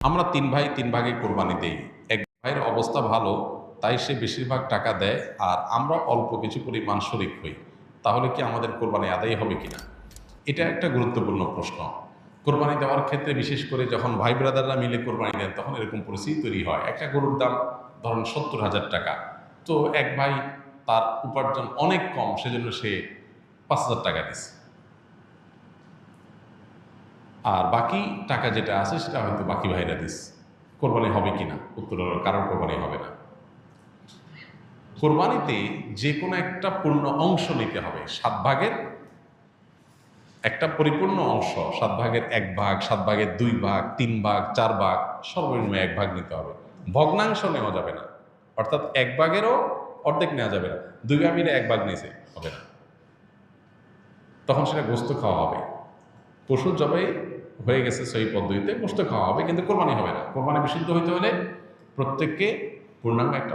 আমরা ৩ ভাই ৩ ভাগে কোরবানি দেই। এক ভাইয়ের অবস্থা ভালো, তাই সে বেশিরভাগ টাকা দেয় আর আমরা অল্প কিছু পরিমাণ শরিক হই। তাহলে কি আমাদের কোরবানি আদায় হবে কিনা? এটা একটা গুরুত্বপূর্ণ প্রশ্ন। কোরবানি দেওয়ার ক্ষেত্রে বিশেষ করে যখন ভাই ব্রাদাররা মিলে কোরবানি দেন তখন এরকম পরিস্থিতি তৈরি হয়। একটা গরুর দাম ধরেন ৳৭০,০০০। তো এক ভাই তার উপার্জন অনেক কম, সেজন্য সে ৳৫,০০০ দিছে। আর বাকি টাকা যেটা আছে সেটা হয়তো বাকি ভাইরা দিস। কোরবানি হবে কিনা? উত্তর হলো কারোর কোরবানি হবে না। কোরবানিতে যে কোনো একটা পূর্ণ অংশ নিতে হবে। ৭ ভাগের একটা পরিপূর্ণ অংশ, ৭ ভাগের ১ ভাগ, ৭ ভাগের ২ ভাগ, ৩ ভাগ, ৪ ভাগ, সর্বনিম্ন ১ ভাগ নিতে হবে। ভগ্নাংশ নেওয়া যাবে না। অর্থাৎ ১ ভাগেরও অর্ধেক নেওয়া যাবে না। ২ ভাগ মিলে ১ ভাগ নিছে, হবে না। তখন সেটা গোস্ত খাওয়া হবে। পশু জবাই হয়ে গেছে সহি পদ্ধতিতে, গোস্ত খাওয়া হবে, কিন্তু কোরবানি হবে না। কোরবানি বিশুদ্ধ হইতে হলে প্রত্যেককে পূর্ণাঙ্গ একটা